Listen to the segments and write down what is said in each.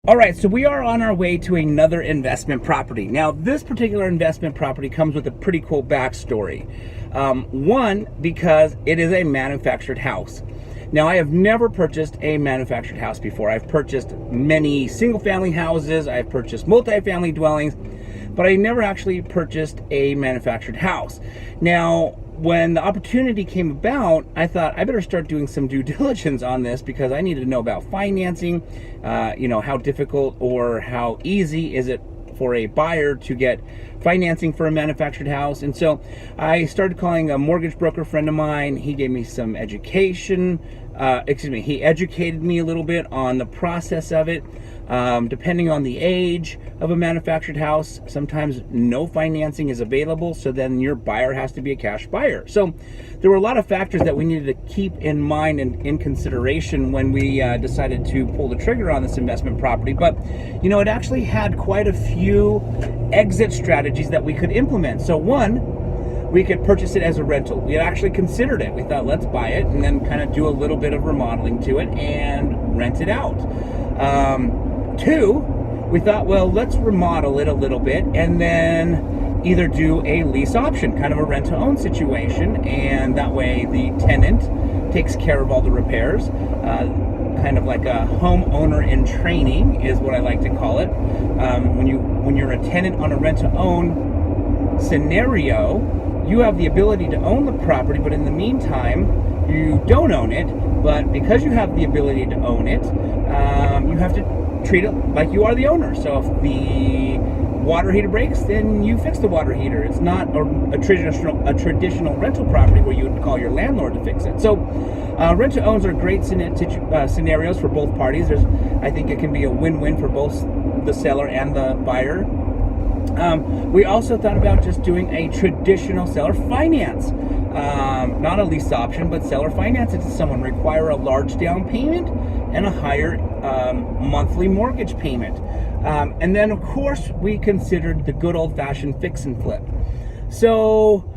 All right, so we are on our way to another investment property. Now, this particular investment property comes with a pretty cool backstory. One, because it is a manufactured house. Now, I have never purchased a manufactured house before. I've purchased many single-family houses, I've purchased multi-family dwellings, but I never actually purchased a manufactured house. Now, when the opportunity came about, I thought I better start doing some due diligence on this because I needed to know about financing, how difficult or how easy is it for a buyer to get financing for a manufactured house. And so I started calling a mortgage broker friend of mine. He gave me some education. He educated me a little bit on the process of it. Depending on the age of a manufactured house, sometimes no financing is available, so then your buyer has to be a cash buyer. So there were a lot of factors that we needed to keep in mind and in consideration when we decided to pull the trigger on this investment property. But it actually had quite a few exit strategies that we could implement. So one, we could purchase it as a rental. We had actually considered it. We thought, let's buy it and then kind of do a little bit of remodeling to it and rent it out. Two, we thought, well, let's remodel it a little bit and then either do a lease option, kind of a rent-to-own situation, and that way the tenant takes care of all the repairs, kind of like a homeowner in training is what I like to call it. When you're a tenant on a rent-to-own scenario, you have the ability to own the property, but in the meantime, you don't own it. But because you have the ability to own it, you have to treat it like you are the owner. So if the water heater breaks, then you fix the water heater. It's not a traditional rental property where you would call your landlord to fix it. So rent-to-owns are great scenarios for both parties. I think it can be a win-win for both the seller and the buyer. We also thought about just doing a traditional seller finance, not a lease option, but seller finance it to someone, require a large down payment and a higher monthly mortgage payment. And then, of course, we considered the good old-fashioned fix and flip. So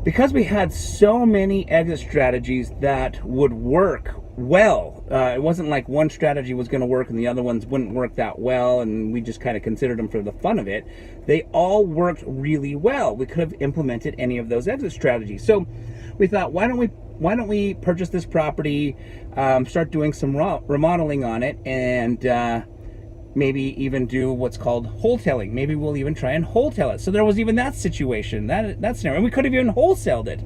because we had so many exit strategies that would work well, it wasn't like one strategy was going to work and the other ones wouldn't work that well, and we just kind of considered them for the fun of it. They all worked really well. We could have implemented any of those exit strategies. So we thought, why don't we purchase this property, start doing some remodeling on it, and maybe even do what's called wholesaling. Maybe we'll even try and wholesale it. So there was even that situation, that scenario. And we could have even wholesaled it.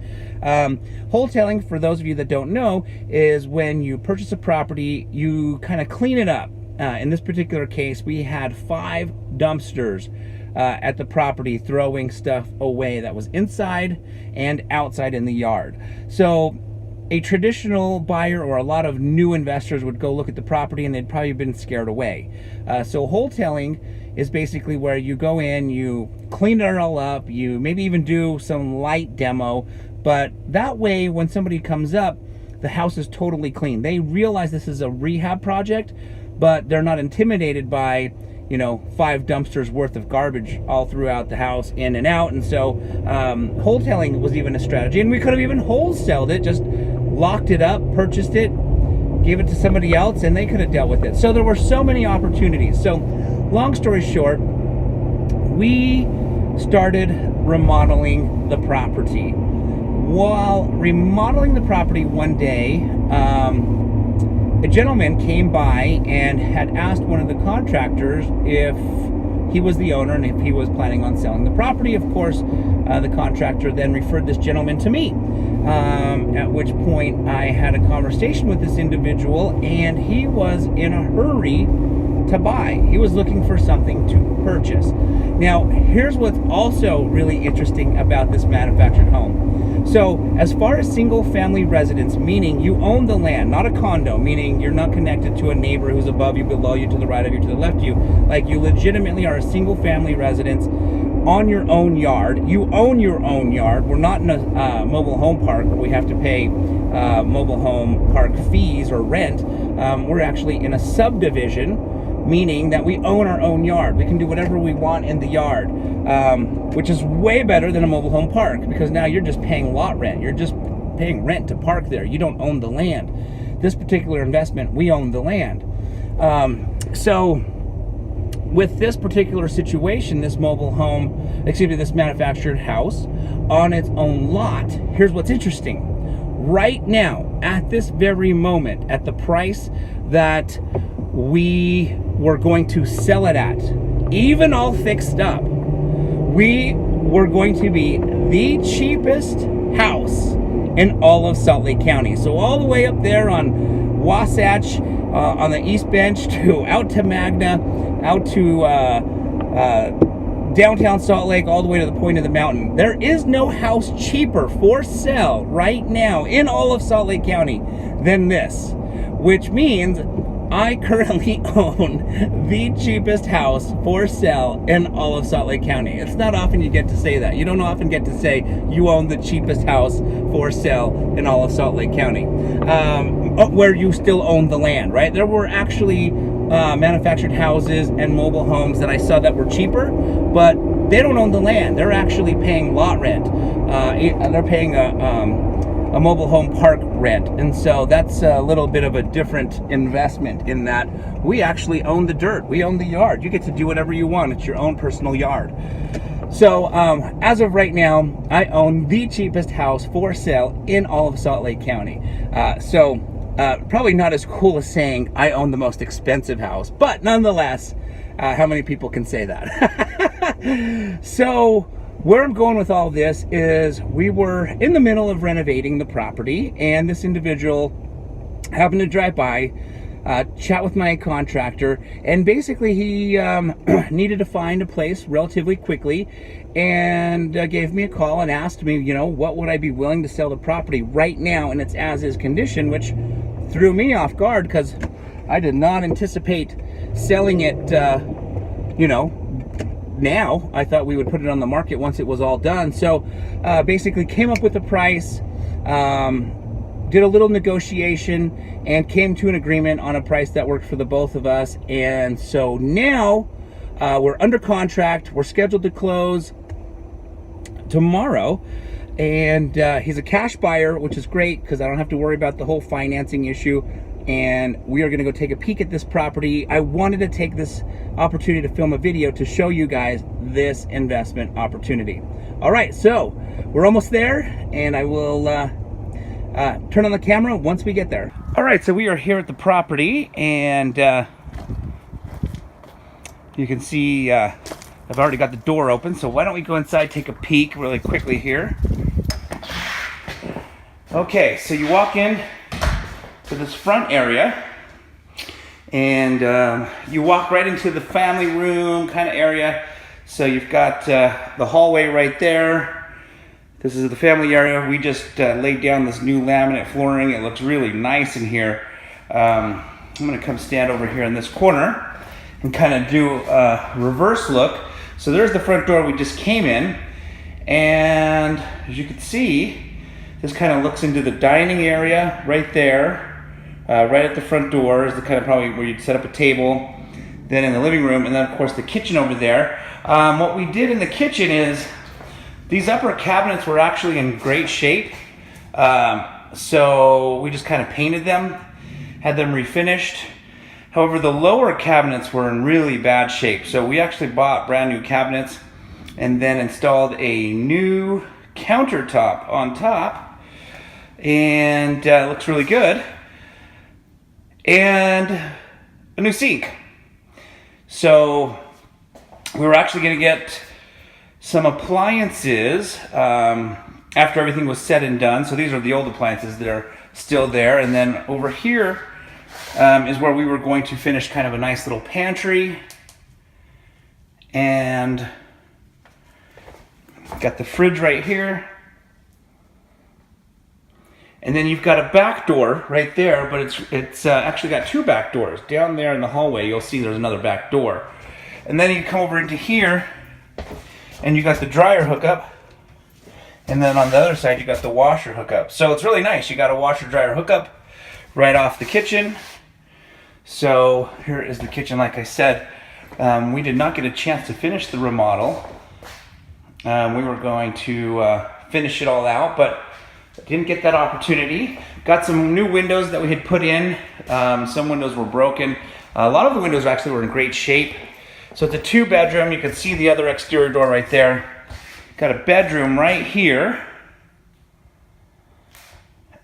Wholesaling, for those of you that don't know, is when you purchase a property, you kind of clean it up. In this particular case, we had 5 dumpsters at the property throwing stuff away that was inside and outside in the yard. So a traditional buyer or a lot of new investors would go look at the property and they'd probably been scared away. So wholesaling is basically where you go in, you clean it all up, you maybe even do some light demo, but that way when somebody comes up, the house is totally clean. They realize this is a rehab project, but they're not intimidated by 5 dumpsters worth of garbage all throughout the house, in and out. And so wholesaling was even a strategy, and we could have even wholesaled it, just locked it up, purchased it, gave it to somebody else, and they could have dealt with it. So there were so many opportunities. So long story short, we started remodeling the property. While remodeling the property one day, a gentleman came by and had asked one of the contractors if he was the owner and if he was planning on selling the property. Of course, the contractor then referred this gentleman to me, at which point I had a conversation with this individual, and he was in a hurry to buy. He was looking for something to purchase. Now, here's what's also really interesting about this manufactured home. So as far as single family residence, meaning you own the land, not a condo, meaning you're not connected to a neighbor who's above you, below you, to the right of you, to the left of you, like you legitimately are a single family residence on your own yard. You own your own yard. We're not in a mobile home park where we have to pay mobile home park fees or rent. We're actually in a subdivision, meaning that we own our own yard. We can do whatever we want in the yard, which is way better than a mobile home park, because now you're just paying lot rent. You're just paying rent to park there. You don't own the land. This particular investment, we own the land. So with this particular situation, this mobile home, this manufactured house on its own lot, here's what's interesting. Right now, at this very moment, at the price that we were going to sell it at, even all fixed up, we were going to be the cheapest house in all of Salt Lake County. So all the way up there on Wasatch, on the East Bench, to out to Magna, out to downtown Salt Lake, all the way to the point of the mountain. There is no house cheaper for sale right now in all of Salt Lake County than this, which means I currently own the cheapest house for sale in all of Salt Lake County. It's not often you get to say that. You don't often get to say you own the cheapest house for sale in all of Salt Lake County, where you still own the land, right? There were actually manufactured houses and mobile homes that I saw that were cheaper, but they don't own the land. They're actually paying lot rent. They're paying a mobile home park rent, and so that's a little bit of a different investment in that we actually own the dirt. We own the yard. You get to do whatever you want. It's your own personal yard. So as of right now, I own the cheapest house for sale in all of Salt Lake County. Probably not as cool as saying I own the most expensive house, but nonetheless, how many people can say that? So where I'm going with all this is we were in the middle of renovating the property, and this individual happened to drive by, chat with my contractor, and basically he needed to find a place relatively quickly, and gave me a call and asked me, you know, what would I be willing to sell the property right now in its as-is condition, which threw me off guard because I did not anticipate selling it, now. I thought we would put it on the market once it was all done. So basically came up with a price, did a little negotiation, and came to an agreement on a price that worked for the both of us. And so now we're under contract. We're scheduled to close tomorrow, and he's a cash buyer, which is great because I don't have to worry about the whole financing issue. And we are going to go take a peek at this property. I wanted to take this opportunity to film a video to show you guys this investment opportunity. All right, so we're almost there, and I will turn on the camera once we get there. All right, so we are here at the property, and you can see I've already got the door open, so why don't we go inside, take a peek really quickly here. Okay, so you walk in to this front area, and you walk right into the family room kind of area. So you've got the hallway right there. This is the family area. We just laid down this new laminate flooring. It looks really nice in here. I'm gonna come stand over here in this corner and kind of do a reverse look. So there's the front door we just came in, and as you can see, this kind of looks into the dining area right there. Right at the front door is the kind of probably where you'd set up a table, then in the living room, and then of course the kitchen over there. What we did in the kitchen is these upper cabinets were actually in great shape, so we just kind of painted them, had them refinished. However, the lower cabinets were in really bad shape, so we actually bought brand new cabinets and then installed a new countertop on top, and it looks really good. And a new sink. So we were actually going to get some appliances after everything was said and done. So these are the old appliances that are still there. And then over here is where we were going to finish kind of a nice little pantry. And got the fridge right here. And then you've got a back door right there, but it's actually got two back doors. Down there in the hallway, you'll see there's another back door. And then you come over into here, and you got the dryer hookup. And then on the other side, you got the washer hookup. So it's really nice. You got a washer dryer hookup right off the kitchen. So here is the kitchen. Like I said, we did not get a chance to finish the remodel. We were going to finish it all out, but didn't get that opportunity. Got some new windows that we had put in. Some windows were broken. A lot of the windows actually were in great shape. So it's a 2-bedroom. You can see the other exterior door right there. Got a bedroom right here.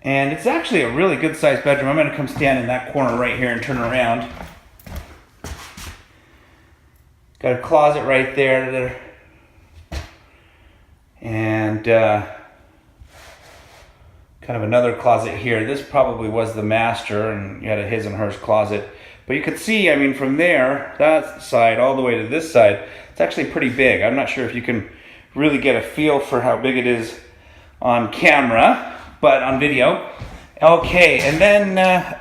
And it's actually a really good sized bedroom. I'm going to come stand in that corner right here and turn around. Got a closet right there. And kind of another closet here. This probably was the master, and you had a his and hers closet. But you can see, I mean, from there, that side, all the way to this side, it's actually pretty big. I'm not sure if you can really get a feel for how big it is on camera, but on video. Okay, and then,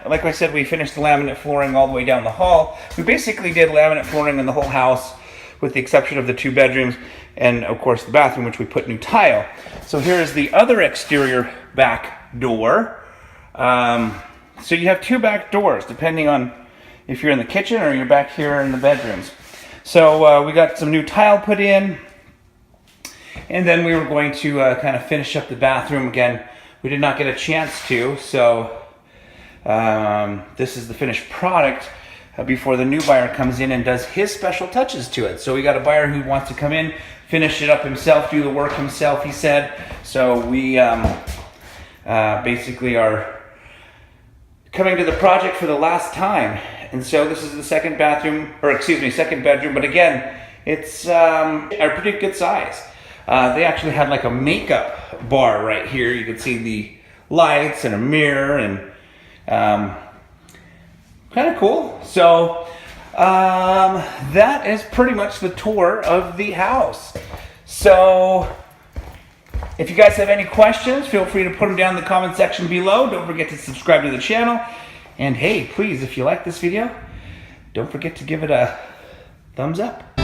like I said, we finished the laminate flooring all the way down the hall. We basically did laminate flooring in the whole house, with the exception of the 2 bedrooms, and of course the bathroom, which we put new tile. So here is the other exterior back door. So you have 2 back doors, depending on if you're in the kitchen or you're back here in the bedrooms. So we got some new tile put in, and then we were going to kind of finish up the bathroom again. We did not get a chance to, so this is the finished product before the new buyer comes in and does his special touches to it. So we got a buyer who wants to come in, finish it up himself, do the work himself, he said. So we basically are coming to the project for the last time. And so this is the second bedroom, but again, it's a pretty good size. They actually had like a makeup bar right here. You can see the lights and a mirror, and kind of cool. So that is pretty much the tour of the house. So if you guys have any questions, feel free to put them down in the comment section below. Don't forget to subscribe to the channel. And hey, please, if you like this video, don't forget to give it a thumbs up.